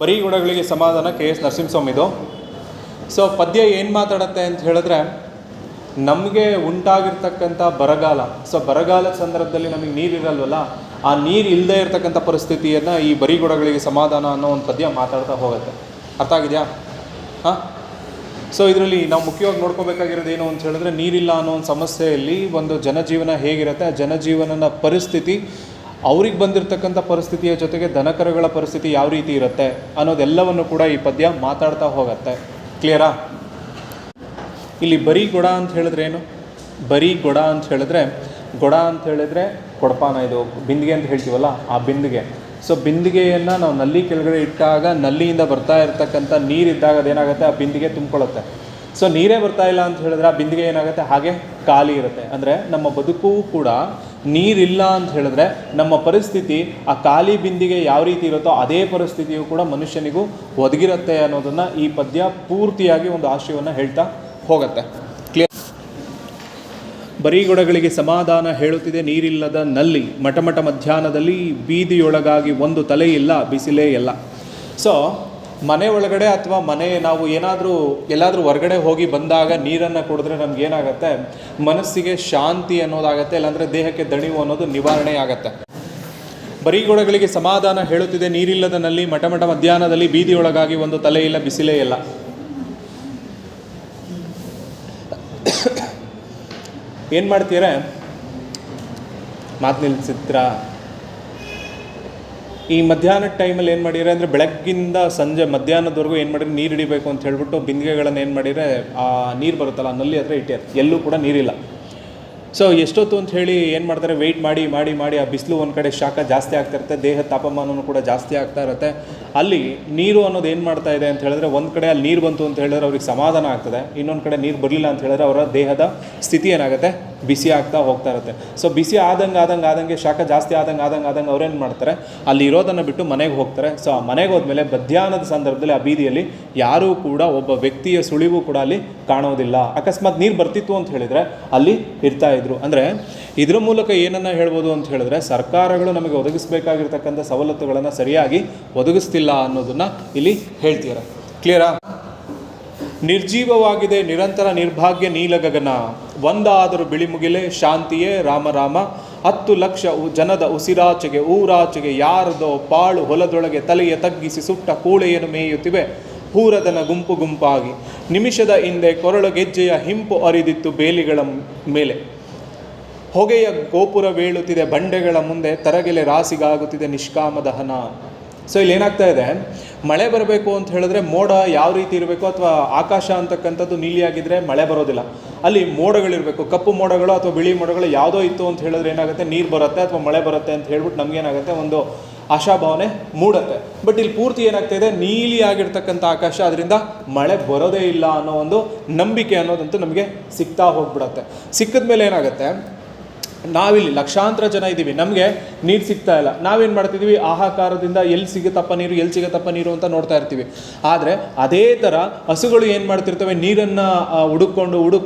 ಬರೀ ಗುಣಗಳಿಗೆ ಸಮಾಧಾನ ಕೆ.ಎಸ್. ನರಸಿಂಹಸ್ವಾಮಿದು. ಸೊ ಪದ್ಯ ಏನು ಮಾತಾಡುತ್ತೆ ಅಂತ ಹೇಳಿದ್ರೆ, ನಮಗೆ ಉಂಟಾಗಿರ್ತಕ್ಕಂಥ ಬರಗಾಲ, ಸೊ ಬರಗಾಲದ ಸಂದರ್ಭದಲ್ಲಿ ನಮಗೆ ನೀರಿರಲ್ವಲ್ಲ, ಆ ನೀರು ಇಲ್ಲದೆ ಇರತಕ್ಕಂಥ ಪರಿಸ್ಥಿತಿಯನ್ನು ಈ ಬರೀ ಗುಣಗಳಿಗೆ ಸಮಾಧಾನ ಅನ್ನೋ ಒಂದು ಪದ್ಯ ಮಾತಾಡ್ತಾ ಹೋಗುತ್ತೆ. ಅರ್ಥ ಆಗಿದೆಯಾ? ಹಾಂ. ಸೊ ಇದರಲ್ಲಿ ನಾವು ಮುಖ್ಯವಾಗಿ ನೋಡ್ಕೋಬೇಕಾಗಿರೋದು ಏನು ಅಂತ ಹೇಳಿದ್ರೆ, ನೀರಿಲ್ಲ ಅನ್ನೋ ಒಂದು ಸಮಸ್ಯೆಯಲ್ಲಿ ಒಂದು ಜನಜೀವನ ಹೇಗಿರುತ್ತೆ, ಆ ಜನಜೀವನದ ಪರಿಸ್ಥಿತಿ, ಅವ್ರಿಗೆ ಬಂದಿರತಕ್ಕಂಥ ಪರಿಸ್ಥಿತಿಯ ಜೊತೆಗೆ ದನಕರುಗಳ ಪರಿಸ್ಥಿತಿ ಯಾವ ರೀತಿ ಇರುತ್ತೆ ಅನ್ನೋದೆಲ್ಲವನ್ನು ಕೂಡ ಈ ಪದ್ಯ ಮಾತಾಡ್ತಾ ಹೋಗುತ್ತೆ. ಕ್ಲಿಯರಾ? ಇಲ್ಲಿ ಬರೀ ಗೊಡ ಅಂತ ಹೇಳಿದ್ರೆ ಏನು? ಬರೀ ಗೊಡ ಅಂತ ಹೇಳಿದ್ರೆ, ಗೊಡ ಅಂತ ಹೇಳಿದ್ರೆ ಕೊಡಪಾನ, ಇದು ಬಿಂದಿಗೆ ಅಂತ ಹೇಳ್ತೀವಲ್ಲ, ಆ ಬಿಂದಿಗೆ. ಸೊ ಬಿಂದಿಗೆಯನ್ನು ನಾವು ನಲ್ಲಿ ಕೆಳಗಡೆ ಇಟ್ಟಾಗ ನಲ್ಲಿಯಿಂದ ಬರ್ತಾ ಇರ್ತಕ್ಕಂಥ ನೀರಿದ್ದಾಗ ಅದೇನಾಗುತ್ತೆ, ಆ ಬಿಂದಿಗೆ ತುಂಬಿಕೊಳ್ಳುತ್ತೆ. ಸೊ ನೀರೇ ಬರ್ತಾ ಇಲ್ಲ ಅಂತ ಹೇಳಿದ್ರೆ ಆ ಬಿಂದಿಗೆ ಏನಾಗುತ್ತೆ, ಹಾಗೆ ಖಾಲಿ ಇರುತ್ತೆ. ಅಂದರೆ ನಮ್ಮ ಬದುಕು ಕೂಡ ನೀರಿಲ್ಲ ಅಂತ ಹೇಳಿದ್ರೆ ನಮ್ಮ ಪರಿಸ್ಥಿತಿ ಆ ಖಾಲಿ ಬಿಂದಿಗೆ ಯಾವ ರೀತಿ ಇರುತ್ತೋ ಅದೇ ಪರಿಸ್ಥಿತಿಯು ಕೂಡ ಮನುಷ್ಯನಿಗೂ ಒದಗಿರುತ್ತೆ ಅನ್ನೋದನ್ನು ಈ ಪದ್ಯ ಪೂರ್ತಿಯಾಗಿ ಒಂದು ಆಶಯವನ್ನು ಹೇಳ್ತಾ ಹೋಗುತ್ತೆ. ಕ್ಲಿಯರ್? ಬರೀ ಗೊಡಗಳಿಗೆ ಸಮಾಧಾನ ಹೇಳುತ್ತಿದೆ ನೀರಿಲ್ಲದ ನಲ್ಲಿ, ಮಟಮಟ ಮಧ್ಯಾಹ್ನದಲ್ಲಿ ಬೀದಿಯೊಳಗಾಗಿ ಒಂದು ತಲೆ ಇಲ್ಲ ಬಿಸಿಲೇ ಇಲ್ಲ. ಸೊ ಮನೆ ಒಳಗಡೆ ಅಥವಾ ನಾವು ಎಲ್ಲಾದರೂ ಹೊರಗಡೆ ಹೋಗಿ ಬಂದಾಗ ನೀರನ್ನು ಕುಡಿದ್ರೆ ನಮಗೇನಾಗತ್ತೆ, ಮನಸ್ಸಿಗೆ ಶಾಂತಿ ಅನ್ನೋದಾಗತ್ತೆ, ಇಲ್ಲಾಂದರೆ ದೇಹಕ್ಕೆ ದಣಿವು ಅನ್ನೋದು ನಿವಾರಣೆ ಆಗತ್ತೆ. ಬರೀ ಗೊಡಗಳಿಗೆ ಸಮಾಧಾನ ಹೇಳುತ್ತಿದೆ ನೀರಿಲ್ಲದ ನಲ್ಲಿ, ಮಟಮಟ ಮಧ್ಯಾಹ್ನದಲ್ಲಿ ಬೀದಿಯೊಳಗಾಗಿ ಒಂದು ತಲೆ ಇಲ್ಲ ಬಿಸಿಲೇ ಇಲ್ಲ. ಏನು ಮಾಡ್ತೀರ? ಮಾತು ನಿಲ್ಸಿದ್ರ? ಈ ಮಧ್ಯಾಹ್ನದ ಟೈಮಲ್ಲಿ ಏನು ಮಾಡಿದ್ರೆ ಅಂದರೆ, ಬೆಳಗ್ಗಿಂದ ಸಂಜೆ ಮಧ್ಯಾಹ್ನದವರೆಗೂ ಏನು ಮಾಡಿದ್ರೆ ನೀರು ಹಿಡಿಬೇಕು ಅಂತ ಹೇಳ್ಬಿಟ್ಟು ಬಿಂದಿಗೆಗಳನ್ನು ಏನು ಮಾಡಿದರೆ ಆ ನೀರು ಬರುತ್ತಲ್ಲ ನಲ್ಲಿ ಹತ್ರ ಇಟ್ಟಾರೆ, ಎಲ್ಲೂ ಕೂಡ ನೀರಿಲ್ಲ. ಸೊ ಎಷ್ಟೊತ್ತು ಅಂತ ಹೇಳಿ ಏನು ಮಾಡ್ತಾರೆ, ವೆಯ್ಟ್ ಮಾಡಿ ಮಾಡಿ ಮಾಡಿ ಆ ಬಿಸಿಲು ಒಂದು ಕಡೆ ಶಾಖ ಜಾಸ್ತಿ ಆಗ್ತಾ ಇರುತ್ತೆ, ದೇಹದ ತಾಪಮಾನವೂ ಕೂಡ ಜಾಸ್ತಿ ಆಗ್ತಾ ಇರುತ್ತೆ. ಅಲ್ಲಿ ನೀರು ಅನ್ನೋದು ಏನು ಮಾಡ್ತಾ ಇದೆ ಅಂತ ಹೇಳಿದ್ರೆ, ಒಂದು ಕಡೆ ಅಲ್ಲಿ ನೀರು ಬಂತು ಅಂತ ಹೇಳಿದ್ರೆ ಅವ್ರಿಗೆ ಸಮಾಧಾನ ಆಗ್ತದೆ, ಇನ್ನೊಂದು ಕಡೆ ನೀರು ಬರಲಿಲ್ಲ ಅಂತ ಹೇಳಿದ್ರೆ ಅವರ ದೇಹದ ಸ್ಥಿತಿ ಏನಾಗುತ್ತೆ, ಬಿಸಿ ಆಗ್ತಾ ಹೋಗ್ತಾ ಇರುತ್ತೆ. ಸೊ ಬಿಸಿ ಆದಂಗೆ ಶಾಖ ಜಾಸ್ತಿ ಆದಂಗೆ ಅವ್ರೇನು ಮಾಡ್ತಾರೆ, ಅಲ್ಲಿ ಇರೋದನ್ನು ಬಿಟ್ಟು ಮನೆಗೆ ಹೋಗ್ತಾರೆ. ಸೊ ಆ ಮನೆಗೆ ಹೋದ್ಮೇಲೆ ಮಧ್ಯಾಹ್ನದ ಸಂದರ್ಭದಲ್ಲಿ ಆ ಬೀದಿಯಲ್ಲಿ ಯಾರೂ ಕೂಡ ಒಬ್ಬ ವ್ಯಕ್ತಿಯ ಸುಳಿವು ಕೂಡ ಅಲ್ಲಿ ಕಾಣೋದಿಲ್ಲ. ಅಕಸ್ಮಾತ್ ನೀರು ಬರ್ತಿತ್ತು ಅಂತ ಹೇಳಿದರೆ ಅಲ್ಲಿ ಇರ್ತಾ ಇದ್ರು. ಅಂದರೆ ಇದರ ಮೂಲಕ ಏನನ್ನು ಹೇಳ್ಬೋದು ಅಂತ ಹೇಳಿದ್ರೆ, ಸರ್ಕಾರಗಳು ನಮಗೆ ಒದಗಿಸಬೇಕಾಗಿರ್ತಕ್ಕಂಥ ಸವಲತ್ತುಗಳನ್ನು ಸರಿಯಾಗಿ ಒದಗಿಸ್ತಿಲ್ಲ ಅನ್ನೋದನ್ನು ಇಲ್ಲಿ ಹೇಳ್ತೀರ. ಕ್ಲಿಯರಾ? ನಿರ್ಜೀವವಾಗಿದೆ ನಿರಂತರ ನಿರ್ಭಾಗ್ಯ ನೀಲಗಗನ, ಒಂದಾದರೂ ಬಿಳಿ ಮುಗಿಲೆ ಶಾಂತಿಯೇ ರಾಮ ರಾಮ, 10 ಲಕ್ಷ ಜನದ ಉಸಿರಾಚೆಗೆ ಊರಾಚೆಗೆ ಯಾರದೋ ಪಾಳು ಹೊಲದೊಳಗೆ ತಲೆಯ ತಗ್ಗಿಸಿ ಸುಟ್ಟ ಕೂಳೆಯನ್ನು ಮೇಯುತ್ತಿವೆ ಹೂರದನ ಗುಂಪು ಗುಂಪಾಗಿ. ನಿಮಿಷದ ಹಿಂದೆ ಕೊರಳುಗೆಜ್ಜೆಯ ಹಿಂಪು ಅರಿದಿತ್ತು ಬೇಲಿಗಳ ಮೇಲೆ, ಹೊಗೆಯ ಗೋಪುರ ಬೀಳುತ್ತಿದೆ ಬಂಡೆಗಳ ಮುಂದೆ, ತರಗೆಲೆ ರಾಸಿಗಾಗುತ್ತಿದೆ ನಿಷ್ಕಾಮ ದಹನ. ಸೊ ಇಲ್ಲಿ ಏನಾಗ್ತಾ ಇದೆ, ಮಳೆ ಬರಬೇಕು ಅಂತ ಹೇಳಿದ್ರೆ ಮೋಡ ಯಾವ ರೀತಿ ಇರಬೇಕು, ಅಥವಾ ಆಕಾಶ ಅಂತಕ್ಕಂಥದ್ದು ನೀಲಿಯಾಗಿದ್ದರೆ ಮಳೆ ಬರೋದಿಲ್ಲ, ಅಲ್ಲಿ ಮೋಡಗಳಿರಬೇಕು, ಕಪ್ಪು ಮೋಡಗಳು ಅಥವಾ ಬಿಳಿ ಮೋಡಗಳು ಯಾವುದೋ ಇತ್ತು ಅಂತ ಹೇಳಿದ್ರೆ ಏನಾಗುತ್ತೆ, ನೀರು ಬರುತ್ತೆ ಅಥವಾ ಮಳೆ ಬರುತ್ತೆ ಅಂತ ಹೇಳ್ಬಿಟ್ಟು ನಮಗೇನಾಗುತ್ತೆ, ಒಂದು ಆಶಾಭಾವನೆ ಮೂಡುತ್ತೆ. ಬಟ್ ಇಲ್ಲಿ ಪೂರ್ತಿ ಏನಾಗ್ತಾ ಇದೆ, ನೀಲಿ ಆಗಿರ್ತಕ್ಕಂಥ ಆಕಾಶ, ಅದರಿಂದ ಮಳೆ ಬರೋದೇ ಇಲ್ಲ ಅನ್ನೋ ಒಂದು ನಂಬಿಕೆ ಅನ್ನೋದಂತೂ ನಮಗೆ ಸಿಗ್ತಾ ಹೋಗ್ಬಿಡತ್ತೆ. ಸಿಕ್ಕಿದ ಮೇಲೆ ಏನಾಗುತ್ತೆ, ನಾವಿಲ್ಲಿ ಲಕ್ಷಾಂತರ ಜನ ಇದ್ದೀವಿ, ನಮಗೆ ನೀರು ಸಿಗ್ತಾ ಇಲ್ಲ, ನಾವೇನು ಮಾಡ್ತಿದ್ದೀವಿ, ಆಹಾಕಾರದಿಂದ ಎಲ್ಲಿ ಸಿಗುತ್ತಪ್ಪ ನೀರು ಅಂತ ನೋಡ್ತಾ ಇರ್ತೀವಿ. ಆದರೆ ಅದೇ ಥರ ಹಸುಗಳು ಏನು ಮಾಡ್ತಿರ್ತವೆ, ನೀರನ್ನು ಹುಡುಕೊಂಡು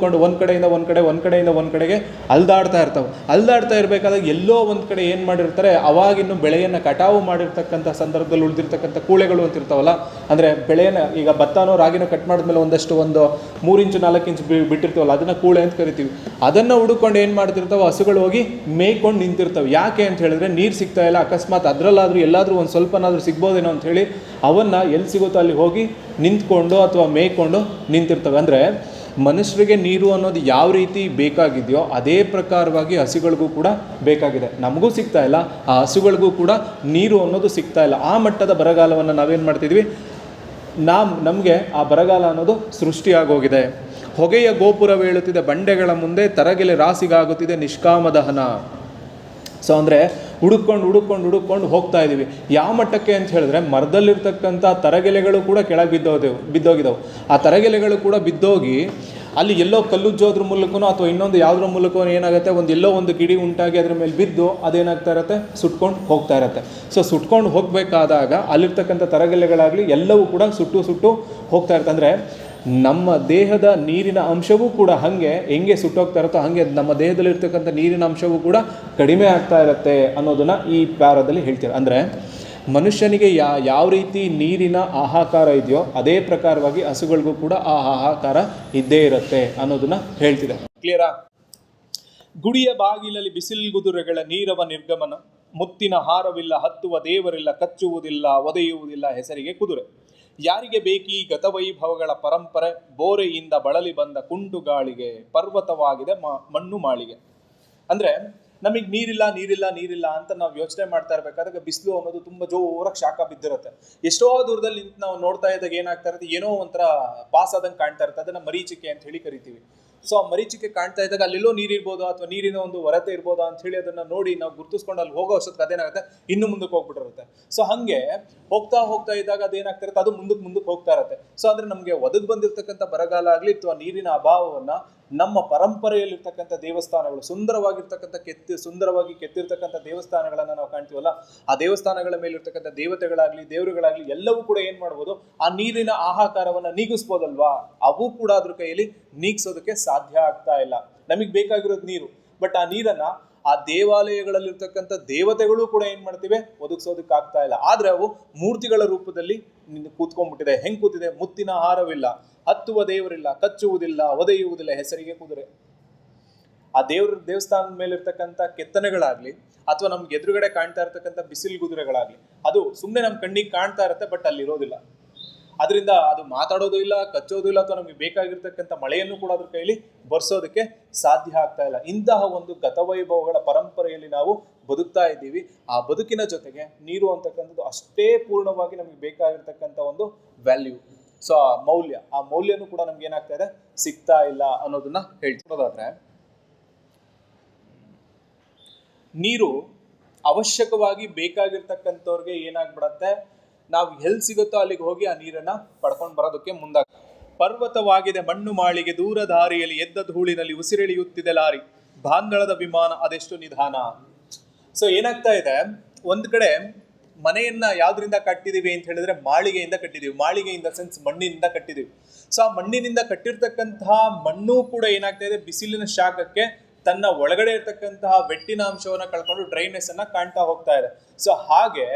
ಒಂದು ಕಡೆಯಿಂದ ಒಂದು ಕಡೆಗೆ ಅಲ್ದಾಡ್ತಾ ಇರಬೇಕಾದಾಗ ಎಲ್ಲೋ ಒಂದು ಕಡೆ ಏನು ಮಾಡಿರ್ತಾರೆ, ಅವಾಗಿನ್ನು ಬೆಳೆಯನ್ನು ಕಟಾವು ಮಾಡಿರ್ತಕ್ಕಂಥ ಸಂದರ್ಭದಲ್ಲಿ ಉಳಿದಿರ್ತಕ್ಕಂಥ ಕೂಳೆಗಳು ಅಂತ ಇರ್ತಾವಲ್ಲ, ಅಂದರೆ ಬೆಳೆಯನ್ನು ಈಗ ಭತ್ತನೋ ರಾಗಿನೋ ಕಟ್ ಮಾಡಿದ್ಮೇಲೆ ಒಂದು 3 ಇಂಚು 4 ಇಂಚು ಬಿಟ್ಟಿರ್ತೀವಲ್ಲ, ಅದನ್ನು ಕೂಳೆ ಅಂತ ಕರಿತೀವಿ. ಅದನ್ನು ಹುಡುಕೊಂಡು ಏನು ಮಾಡ್ತಿರ್ತಾವೆ, ಹಸುಗಳು ಹೋಗಿ ಮೇಯ್ಕೊಂಡು ನಿಂತಿರ್ತವೆ. ಯಾಕೆ ಅಂತ ಹೇಳಿದ್ರೆ ನೀರು ಸಿಗ್ತಾ ಇಲ್ಲ, ಅಕಸ್ಮಾತ್ ಅದರಲ್ಲಾದರೂ ಎಲ್ಲಾದರೂ ಒಂದು ಸ್ವಲ್ಪನಾದರೂ ಸಿಗ್ಬೋದೇನೋ ಅಂತ ಹೇಳಿ ಅವನ್ನು ಎಲ್ಲಿ ಸಿಗುತ್ತೋ ಅಲ್ಲಿ ಹೋಗಿ ನಿಂತ್ಕೊಂಡು ಅಥವಾ ಮೇಯ್ಕೊಂಡು ನಿಂತಿರ್ತವೆ. ಅಂದರೆ ಮನುಷ್ಯರಿಗೆ ನೀರು ಅನ್ನೋದು ಯಾವ ರೀತಿ ಬೇಕಾಗಿದೆಯೋ ಅದೇ ಪ್ರಕಾರವಾಗಿ ಹಸುಗಳಿಗೂ ಕೂಡ ಬೇಕಾಗಿದೆ. ನಮಗೂ ಸಿಗ್ತಾ ಇಲ್ಲ, ಆ ಹಸುಗಳಿಗೂ ಕೂಡ ನೀರು ಅನ್ನೋದು ಸಿಗ್ತಾ ಇಲ್ಲ. ಆ ಮಟ್ಟದ ಬರಗಾಲವನ್ನು ನಾವೇನು ಮಾಡ್ತಿದ್ವಿ, ನಮಗೆ ಆ ಬರಗಾಲ ಅನ್ನೋದು ಸೃಷ್ಟಿಯಾಗೋಗಿದೆ. ಹೊಗೆಯ ಗೋಪುರ ಬೀಳುತ್ತಿದೆ ಬಂಡೆಗಳ ಮುಂದೆ, ತರಗೆಲೆ ರಾಸಿಗಾಗುತ್ತಿದೆ ನಿಷ್ಕಾಮ ದಹನ. ಸೊ ಅಂದರೆ ಹುಡುಕೊಂಡು ಹೋಗ್ತಾ ಇದ್ದೀವಿ. ಯಾವ ಮಟ್ಟಕ್ಕೆ ಅಂತ ಹೇಳಿದ್ರೆ, ಮರದಲ್ಲಿರ್ತಕ್ಕಂಥ ತರಗೆಲೆಗಳು ಕೂಡ ಕೆಳಗೆ ಬಿದ್ದೋಗಿದ್ದಾವೆ. ಆ ತರಗೆಲೆಗಳು ಕೂಡ ಬಿದ್ದೋಗಿ ಅಲ್ಲಿ ಎಲ್ಲೋ ಕಲ್ಲುಜ್ಜೋದ್ರ ಮೂಲಕನೋ ಅಥವಾ ಇನ್ನೊಂದು ಯಾವುದ್ರ ಮೂಲಕವೋ ಏನಾಗುತ್ತೆ, ಎಲ್ಲೋ ಒಂದು ಕಿಡಿ ಉಂಟಾಗಿ ಅದ್ರ ಮೇಲೆ ಬಿದ್ದು ಅದೇನಾಗ್ತಾ ಇರುತ್ತೆ, ಸುಟ್ಕೊಂಡು ಹೋಗ್ತಾ ಇರುತ್ತೆ. ಸೊ ಸುಟ್ಕೊಂಡು ಹೋಗಬೇಕಾದಾಗ ಅಲ್ಲಿರ್ತಕ್ಕಂಥ ತರಗೆಲೆಗಳಾಗಲಿ ಎಲ್ಲವೂ ಕೂಡ ಸುಟ್ಟು ಹೋಗ್ತಾ ಇರುತ್ತೆ. ಅಂದರೆ ನಮ್ಮ ದೇಹದ ನೀರಿನ ಅಂಶವೂ ಕೂಡ ಹೆಂಗೆ ಸುಟ್ಟೋಗ್ತಾ ಇರುತ್ತೋ ಹಾಗೆ ನಮ್ಮ ದೇಹದಲ್ಲಿರ್ತಕ್ಕಂಥ ನೀರಿನ ಅಂಶವೂ ಕೂಡ ಕಡಿಮೆ ಆಗ್ತಾ ಇರುತ್ತೆ ಅನ್ನೋದನ್ನು ಈ ಪ್ಯಾರದಲ್ಲಿ ಹೇಳ್ತಾರೆ. ಅಂದರೆ ಮನುಷ್ಯನಿಗೆ ಯಾವ ರೀತಿ ನೀರಿನ ಹಾಹಾಕಾರ ಇದೆಯೋ ಅದೇ ಪ್ರಕಾರವಾಗಿ ಹಸುಗಳಿಗೂ ಕೂಡ ಆ ಹಾಹಾಕಾರ ಇದ್ದೇ ಇರುತ್ತೆ ಅನ್ನೋದನ್ನ ಹೇಳ್ತಿದೆ. ಕ್ಲಿಯರಾ? ಗುಡಿಯ ಬಾಗಿಲಲ್ಲಿ ಬಿಸಿಲ್ಗುದುರೆಗಳ ನೀರವ ನಿರ್ಗಮನ, ಮುತ್ತಿನ ಹಾರವಿಲ್ಲ, ಹತ್ತುವ ದೇವರಿಲ್ಲ, ಕಚ್ಚುವುದಿಲ್ಲ, ಒದೆಯುವುದಿಲ್ಲ, ಹೆಸರಿಗೆ ಕುದುರೆ. ಯಾರಿಗೆ ಬೇಕೀ ಗತವೈಭವಗಳ ಪರಂಪರೆ, ಬೋರೆಯಿಂದ ಬಳಲಿ ಬಂದ ಕುಂಟುಗಾಳಿಗೆ ಪರ್ವತವಾಗಿದೆ ಮಣ್ಣು ಮಾಳಿಗೆ. ಅಂದರೆ ನಮಗೆ ನೀರಿಲ್ಲ ನೀರಿಲ್ಲ ನೀರಿಲ್ಲ ಅಂತ ನಾವು ಯೋಚನೆ ಮಾಡ್ತಾ ಇರಬೇಕಾದಾಗ ಬಿಸಿಲು ಅನ್ನೋದು ತುಂಬ ಜೋರಾಗಿ ಶಾಖ ಬಿದ್ದಿರುತ್ತೆ. ಎಷ್ಟೋ ದೂರದಲ್ಲಿ ನಿಂತು ನಾವು ನೋಡ್ತಾ ಇದ್ದಾಗ ಏನಾಗ್ತಾ ಇರುತ್ತೆ, ಏನೋ ಒಂಥರ ಪಾಸ್ ಆದಂಗೆ ಕಾಣ್ತಾ ಇರುತ್ತೆ. ಅದನ್ನು ಮರೀಚಿಕೆ ಅಂತ ಹೇಳಿ ಕರಿತೀವಿ. ಸೊ ಆ ಮರೀಚಿಕೆ ಕಾಣ್ತಾ ಇದ್ದಾಗ ಅಲ್ಲೆಲ್ಲೋ ನೀರಿರ್ಬೋದಾ ಅಥವಾ ನೀರಿನ ಒಂದು ಹೊರತೆ ಇರ್ಬೋದಾ ಅಂತ ಹೇಳಿ ಅದನ್ನು ನೋಡಿ ನಾವು ಗುರುತಿಸ್ಕೊಂಡು ಅಲ್ಲಿ ಹೋಗೋ ಅಷ್ಟೊತ್ತಿಗೆ ಅದೇನಾಗುತ್ತೆ, ಇನ್ನು ಮುಂದಕ್ಕೆ ಹೋಗ್ಬಿಟ್ಟಿರುತ್ತೆ. ಸೊ ಹಾಗೆ ಹೋಗ್ತಾ ಇದ್ದಾಗ ಅದೇನಾಗ್ತಾ ಇರುತ್ತೆ, ಅದು ಮುಂದಕ್ಕೆ ಹೋಗ್ತಾ ಇರುತ್ತೆ. ಸೊ ಅಂದರೆ ನಮಗೆ ಒದಗಿ ಬಂದಿರತಕ್ಕಂಥ ಬರಗಾಲ ಆಗಲಿ ಅಥವಾ ನೀರಿನ ಅಭಾವವನ್ನು ನಮ್ಮ ಪರಂಪರೆಯಲ್ಲಿರ್ತಕ್ಕಂಥ ದೇವಸ್ಥಾನಗಳು, ಸುಂದರವಾಗಿ ಕೆತ್ತಿರ್ತಕ್ಕಂಥ ದೇವಸ್ಥಾನಗಳನ್ನು ನಾವು ಕಾಣ್ತೀವಲ್ಲ, ಆ ದೇವಸ್ಥಾನಗಳ ಮೇಲಿರ್ತಕ್ಕಂಥ ದೇವತೆಗಳಾಗ್ಲಿ ದೇವರುಗಳಾಗ್ಲಿ ಎಲ್ಲವೂ ಕೂಡ ಏನ್ ಮಾಡ್ಬೋದು, ಆ ನೀರಿನ ಹಾಹಾಕಾರವನ್ನ ನೀಗಿಸ್ಬೋದಲ್ವಾ? ಅವು ಕೂಡ ಅದ್ರ ಕೈಯಲ್ಲಿ ನೀಗಿಸೋದಕ್ಕೆ ಸಾಧ್ಯ ಆಗ್ತಾ ಇಲ್ಲ. ನಮಗೆ ಬೇಕಾಗಿರೋದು ನೀರು, ಬಟ್ ಆ ನೀರನ್ನ ಆ ದೇವಾಲಯಗಳಲ್ಲಿರ್ತಕ್ಕಂಥ ದೇವತೆಗಳು ಕೂಡ ಏನ್ ಮಾಡ್ತಿವೆ, ಒದಗಿಸೋದಕ್ಕೆ ಆಗ್ತಾ ಇಲ್ಲ. ಆದ್ರೆ ಅವು ಮೂರ್ತಿಗಳ ರೂಪದಲ್ಲಿ ಕೂತ್ಕೊಂಡ್ಬಿಟ್ಟಿದೆ. ಹೆಂಗ್ ಕೂತಿದೆ? ಮುತ್ತಿನ ಹಾರವಿಲ್ಲ, ಹತ್ತುವ ದೇವರಿಲ್ಲ, ಕಚ್ಚುವುದಿಲ್ಲ, ಒದೆಯುವುದಿಲ್ಲ, ಹೆಸರಿಗೆ ಕುದುರೆ. ಆ ದೇವಸ್ಥಾನದ ಮೇಲಿರ್ತಕ್ಕಂಥ ಕೆತ್ತನೆಗಳಾಗ್ಲಿ ಅಥವಾ ನಮ್ಗೆ ಎದುರುಗಡೆ ಕಾಣ್ತಾ ಇರ್ತಕ್ಕಂಥ ಬಿಸಿಲು ಕುದುರೆಗಳಾಗ್ಲಿ, ಅದು ಸುಮ್ಮನೆ ನಮ್ಮ ಕಣ್ಣಿಗೆ ಕಾಣ್ತಾ ಇರುತ್ತೆ, ಬಟ್ ಅಲ್ಲಿ ಇರೋದಿಲ್ಲ. ಅದರಿಂದ ಅದು ಮಾತಾಡೋದು ಇಲ್ಲ, ಕಚ್ಚೋದು ಇಲ್ಲ, ಅಥವಾ ನಮಗೆ ಬೇಕಾಗಿರ್ತಕ್ಕಂಥ ಮಳೆಯನ್ನು ಕೂಡ ಅದ್ರ ಕೈಲಿ ಬರ್ಸೋದಕ್ಕೆ ಸಾಧ್ಯ ಆಗ್ತಾ ಇಲ್ಲ. ಇಂತಹ ಒಂದು ಗತವೈಭವಗಳ ಪರಂಪರೆಯಲ್ಲಿ ನಾವು ಬದುಕ್ತಾ ಇದ್ದೀವಿ. ಆ ಬದುಕಿನ ಜೊತೆಗೆ ನೀರು ಅಂತಕ್ಕಂಥದ್ದು ಅಷ್ಟೇ ಪೂರ್ಣವಾಗಿ ನಮಗೆ ಬೇಕಾಗಿರ್ತಕ್ಕಂಥ ಒಂದು ವ್ಯಾಲ್ಯೂ. ಸೊ ಆ ಮೌಲ್ಯನೂ ಕೂಡ ನಮ್ಗೆ ಏನಾಗ್ತಾ ಇದೆ, ಸಿಗ್ತಾ ಇಲ್ಲ ಅನ್ನೋದನ್ನ ಹೇಳ್ತಿರೋದಾದ್ರೆ, ನೀರು ಅವಶ್ಯಕವಾಗಿ ಬೇಕಾಗಿರ್ತಕ್ಕಂಥವ್ರಿಗೆ ಏನಾಗ್ಬಿಡತ್ತೆ, ನಾವು ಎಲ್ಲಿ ಸಿಗುತ್ತೋ ಅಲ್ಲಿಗೆ ಹೋಗಿ ಆ ನೀರನ್ನ ಪಡ್ಕೊಂಡು ಬರೋದಕ್ಕೆ ಮುಂದಾಗ. ಪರ್ವತವಾಗಿದೆ ಮಣ್ಣು ಮಾಳಿಗೆ, ದೂರ ದಾರಿಯಲ್ಲಿ ಎದ್ದ ಧೂಳಿನಲ್ಲಿ ಉಸಿರೆಳೆಯುತ್ತಿದೆ ಲಾರಿ, ಬಾಂಧಳದ ವಿಮಾನ ಅದೆಷ್ಟು ನಿಧಾನ. ಸೊ ಏನಾಗ್ತಾ ಇದೆ, ಒಂದ್ ಕಡೆ ಮನೆಯನ್ನ ಯಾವ್ದ್ರಿಂದ ಕಟ್ಟಿದೀವಿ ಅಂತ ಹೇಳಿದ್ರೆ ಮಾಳಿಗೆಯಿಂದ ಕಟ್ಟಿದೀವಿ. ಮಾಳಿಗೆಯಿಂದ ಸೆನ್ಸ್ ಮಣ್ಣಿನಿಂದ ಕಟ್ಟಿದೀವಿ. ಸೊ ಆ ಮಣ್ಣಿನಿಂದ ಕಟ್ಟಿರ್ತಕ್ಕಂತಹ ಮಣ್ಣು ಕೂಡ ಏನಾಗ್ತಾ ಇದೆ, ಬಿಸಿಲಿನ ಶಾಖಕ್ಕೆ ತನ್ನ ಒಳಗಡೆ ಇರ್ತಕ್ಕಂತಹ ವೆಟ್ಟಿನ ಅಂಶವನ್ನ ಕಳ್ಕೊಂಡು ಡ್ರೈನೆಸ್ ಅನ್ನ ಕಾಣ್ತಾ ಹೋಗ್ತಾ ಇದೆ. ಸೊ ಹಾಗೆ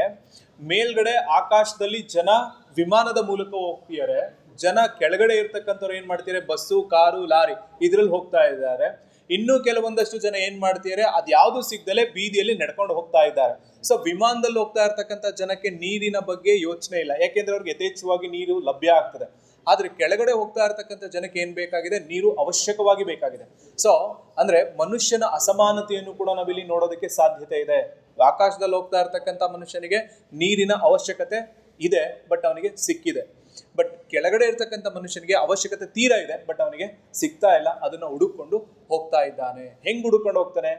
ಮೇಲ್ಗಡೆ ಆಕಾಶದಲ್ಲಿ ಜನ ವಿಮಾನದ ಮೂಲಕ ಹೋಗ್ತಿದ್ದಾರೆ, ಜನ ಕೆಳಗಡೆ ಇರ್ತಕ್ಕಂಥವ್ರು ಏನ್ ಮಾಡ್ತಾರೆ, ಬಸ್ಸು, ಕಾರು, ಲಾರಿ ಇದ್ರಲ್ಲಿ ಹೋಗ್ತಾ ಇದ್ದಾರೆ. ಇನ್ನೂ ಕೆಲವೊಂದಷ್ಟು ಜನ ಏನ್ ಮಾಡ್ತಿದ್ದಾರೆ, ಅದ್ಯಾವುದು ಸಿಗ್ದಲೆ ಬೀದಿಯಲ್ಲಿ ನಡ್ಕೊಂಡು ಹೋಗ್ತಾ ಇದ್ದಾರೆ. ಸೊ ವಿಮಾನದಲ್ಲಿ ಹೋಗ್ತಾ ಇರ್ತಕ್ಕಂಥ ಜನಕ್ಕೆ ನೀರಿನ ಬಗ್ಗೆ ಯೋಚನೆ ಇಲ್ಲ, ಯಾಕೆಂದ್ರೆ ಅವ್ರಿಗೆ ಯಥೇಚ್ಛವಾಗಿ ನೀರು ಲಭ್ಯ ಆಗ್ತದೆ. ಆದ್ರೆ ಕೆಳಗಡೆ ಹೋಗ್ತಾ ಇರ್ತಕ್ಕಂಥ ಜನಕ್ಕೆ ಏನ್ ಬೇಕಾಗಿದೆ, ನೀರು ಅವಶ್ಯಕವಾಗಿ ಬೇಕಾಗಿದೆ. ಸೊ ಅಂದ್ರೆ ಮನುಷ್ಯನ ಅಸಮಾನತೆಯನ್ನು ಕೂಡ ನಾವಿಲ್ಲಿ ನೋಡೋದಕ್ಕೆ ಸಾಧ್ಯತೆ ಇದೆ. ಆಕಾಶದಲ್ಲಿ ಹೋಗ್ತಾ ಇರ್ತಕ್ಕಂಥ ಮನುಷ್ಯನಿಗೆ ನೀರಿನ ಅವಶ್ಯಕತೆ ಇದೆ, ಬಟ್ ಅವನಿಗೆ ಸಿಕ್ಕಿದೆ. ಬಟ್ ಕೆಳಗಡೆ ಇರ್ತಕ್ಕಂಥ ಮನುಷ್ಯನಿಗೆ ಅವಶ್ಯಕತೆ ತೀರಾ ಇದೆ, ಬಟ್ ಅವನಿಗೆ ಸಿಗ್ತಾ ಇಲ್ಲ. ಅದನ್ನ ಹುಡುಕೊಂಡು ಹೋಗ್ತಾ ಇದ್ದಾನೆ. ಹೆಂಗ್ ಹುಡುಕೊಂಡು ಹೋಗ್ತಾನೆ?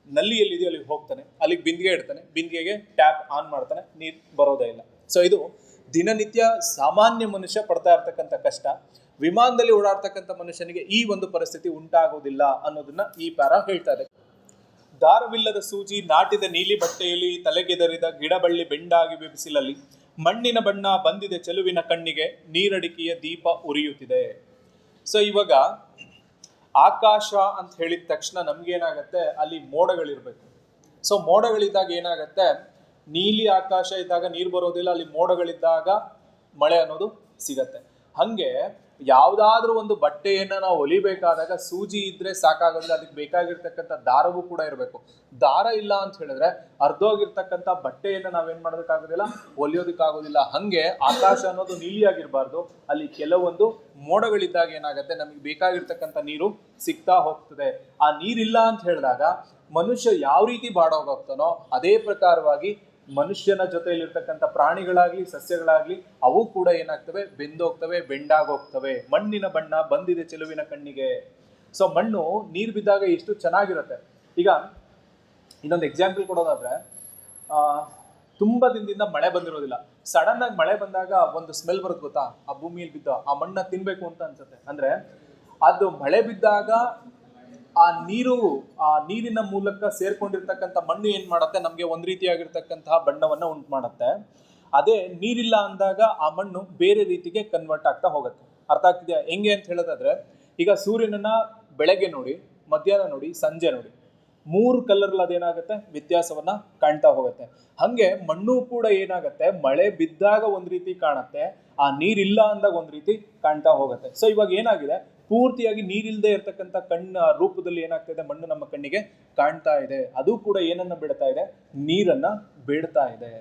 ನಲ್ಲಿ ಎಲ್ಲಿದೆಯೋ ಅಲ್ಲಿಗೆ ಹೋಗ್ತಾನೆ, ಅಲ್ಲಿಗೆ ಬಿಂದಿಗೆ ಇಡ್ತಾನೆ, ಬಿಂದಿಗೆಗೆ ಟ್ಯಾಪ್ ಆನ್ ಮಾಡ್ತಾನೆ, ನೀರು ಬರೋದೇ ಇಲ್ಲ. ಸೊ ಇದು ದಿನನಿತ್ಯ ಸಾಮಾನ್ಯ ಮನುಷ್ಯ ಪಡ್ತಾ ಇರ್ತಕ್ಕಂಥ ಕಷ್ಟ. ವಿಮಾನದಲ್ಲಿ ಓಡಾಡ್ತಕ್ಕಂಥ ಮನುಷ್ಯನಿಗೆ ಈ ಒಂದು ಪರಿಸ್ಥಿತಿ ಉಂಟಾಗೋದಿಲ್ಲ ಅನ್ನೋದನ್ನ ಈ ಪ್ಯಾರ ಹೇಳ್ತಾ ಇದೆ. ದಾರವಿಲ್ಲದ ಸೂಜಿ ನಾಟಿದ ನೀಲಿ ಬಟ್ಟೆಯಲ್ಲಿ, ತಲೆಗೆದರಿದ ಗಿಡಬಳ್ಳಿ ಬೆಂಡಾಗಿವೆ ಬಿಸಿಲಲ್ಲಿ, ಮಣ್ಣಿನ ಬಣ್ಣ ಬಂದಿದೆ ಚೆಲುವಿನ ಕಣ್ಣಿಗೆ, ನೀರಡಿಕೆಯ ದೀಪ ಉರಿಯುತ್ತಿದೆ. ಸೊ ಇವಾಗ ಆಕಾಶ ಅಂತ ಹೇಳಿದ ತಕ್ಷಣ ನಮ್ಗೇನಾಗತ್ತೆ, ಅಲ್ಲಿ ಮೋಡಗಳಿರ್ಬೇಕು. ಸೊ ಮೋಡಗಳಿದ್ದಾಗ ಏನಾಗತ್ತೆ, ನೀಲಿ ಆಕಾಶ ಇದ್ದಾಗ ನೀರು ಬರೋದಿಲ್ಲ, ಅಲ್ಲಿ ಮೋಡಗಳಿದ್ದಾಗ ಮಳೆ ಅನ್ನೋದು ಸಿಗತ್ತೆ. ಹಂಗೆ ಯಾವ್ದಾದ್ರೂ ಒಂದು ಬಟ್ಟೆಯನ್ನ ನಾವು ಹೊಲಿಬೇಕಾದಾಗ ಸೂಜಿ ಇದ್ರೆ ಸಾಕಾಗೋದಿಲ್ಲ, ಅದಕ್ಕೆ ಬೇಕಾಗಿರ್ತಕ್ಕಂಥ ದಾರವೂ ಕೂಡ ಇರಬೇಕು. ದಾರ ಇಲ್ಲ ಅಂತ ಹೇಳಿದ್ರೆ ಅರ್ಧೋಗಿರ್ತಕ್ಕಂಥ ಬಟ್ಟೆಯನ್ನ ನಾವೇನ್ ಮಾಡೋದಕ್ಕಾಗೋದಿಲ್ಲ, ಹೊಲಿಯೋದಕ್ಕಾಗೋದಿಲ್ಲ. ಹಂಗೆ ಆಕಾಶ ಅನ್ನೋದು ನೀಲಿಯಾಗಿರ್ಬಾರ್ದು, ಅಲ್ಲಿ ಕೆಲವೊಂದು ಮೋಡಗಳಿದ್ದಾಗ ಏನಾಗುತ್ತೆ, ನಮಗೆ ಬೇಕಾಗಿರ್ತಕ್ಕಂಥ ನೀರು ಸಿಗ್ತಾ ಹೋಗ್ತದೆ. ಆ ನೀರಿಲ್ಲ ಅಂತ ಹೇಳಿದಾಗ ಮನುಷ್ಯ ಯಾವ ರೀತಿ ಬಾಡೋಗೋಗ್ತಾನೋ ಅದೇ ಪ್ರಕಾರವಾಗಿ ಮನುಷ್ಯನ ಜೊತೆಯಲ್ಲಿರ್ತಕ್ಕಂಥ ಪ್ರಾಣಿಗಳಾಗ್ಲಿ ಸಸ್ಯಗಳಾಗ್ಲಿ ಅವು ಕೂಡ ಏನಾಗ್ತವೆ, ಬೆಂದೋಗ್ತವೆ, ಬೆಂಡಾಗೋಗ್ತವೆ. ಮಣ್ಣಿನ ಬಣ್ಣ ಬಂದಿದೆ ಚೆಲುವಿನ ಕಣ್ಣಿಗೆ. ಸೊ ಮಣ್ಣು ನೀರು ಬಿದ್ದಾಗ ಎಷ್ಟು ಚೆನ್ನಾಗಿರುತ್ತೆ. ಈಗ ಇನ್ನೊಂದು ಎಕ್ಸಾಂಪಲ್ ಕೊಡೋದಾದ್ರೆ, ತುಂಬಾ ದಿನದಿಂದ ಮಳೆ ಬಂದಿರೋದಿಲ್ಲ, ಸಡನ್ ಆಗಿ ಮಳೆ ಬಂದಾಗ ಒಂದು ಸ್ಮೆಲ್ ಬರುತ್ತೆ ಗೊತ್ತಾ, ಆ ಭೂಮಿಯಲ್ಲಿ ಬಿದ್ದ ಆ ಮಣ್ಣ ತಿನ್ಬೇಕು ಅಂತ ಅನ್ಸುತ್ತೆ. ಅಂದ್ರೆ ಅದು ಮಳೆ ಬಿದ್ದಾಗ ಆ ನೀರಿನ ಮೂಲಕ ಸೇರ್ಕೊಂಡಿರ್ತಕ್ಕಂಥ ಮಣ್ಣು ಏನ್ ಮಾಡುತ್ತೆ, ನಮ್ಗೆ ಒಂದ್ ರೀತಿಯಾಗಿರ್ತಕ್ಕಂತಹ ಬಣ್ಣವನ್ನ ಉಂಟು ಮಾಡುತ್ತೆ. ಅದೇ ನೀರಿಲ್ಲ ಅಂದಾಗ ಆ ಮಣ್ಣು ಬೇರೆ ರೀತಿಗೆ ಕನ್ವರ್ಟ್ ಆಗ್ತಾ ಹೋಗುತ್ತೆ. ಅರ್ಥ ಆಗ್ತಿದ್ಯಾ? ಹೆಂಗೆ ಅಂತ ಹೇಳೋದಾದ್ರೆ, ಈಗ ಸೂರ್ಯನನ್ನ ಬೆಳಗ್ಗೆ ನೋಡಿ, ಮಧ್ಯಾಹ್ನ ನೋಡಿ, ಸಂಜೆ ನೋಡಿ, ಮೂರು ಕಲರ್ ಅದೇನಾಗುತ್ತೆ ವ್ಯತ್ಯಾಸವನ್ನ ಕಾಣ್ತಾ ಹೋಗುತ್ತೆ. ಹಂಗೆ ಮಣ್ಣು ಕೂಡ ಏನಾಗುತ್ತೆ, ಮಳೆ ಬಿದ್ದಾಗ ಒಂದ್ ರೀತಿ ಕಾಣುತ್ತೆ, ಆ ನೀರಿಲ್ಲ ಅಂದಾಗ ಒಂದ್ ರೀತಿ ಕಾಣ್ತಾ ಹೋಗುತ್ತೆ. ಸೊ ಇವಾಗ ಏನಾಗಿದೆ, ಪೂರ್ತಿಯಾಗಿ ನೀರಿಲ್ದೇ ಇರ್ತಕ್ಕಂಥ ಕಣ್ಣ ರೂಪದಲ್ಲಿ ಏನಾಗ್ತಾ ಇದೆ, ಮಣ್ಣು ನಮ್ಮ ಕಣ್ಣಿಗೆ ಕಾಣ್ತಾ ಇದೆ. ಅದು ಕೂಡ ಏನನ್ನ ಬಿಡ್ತಾ ಇದೆ, ನೀರನ್ನ ಬಿಡ್ತಾ ಇದೆ.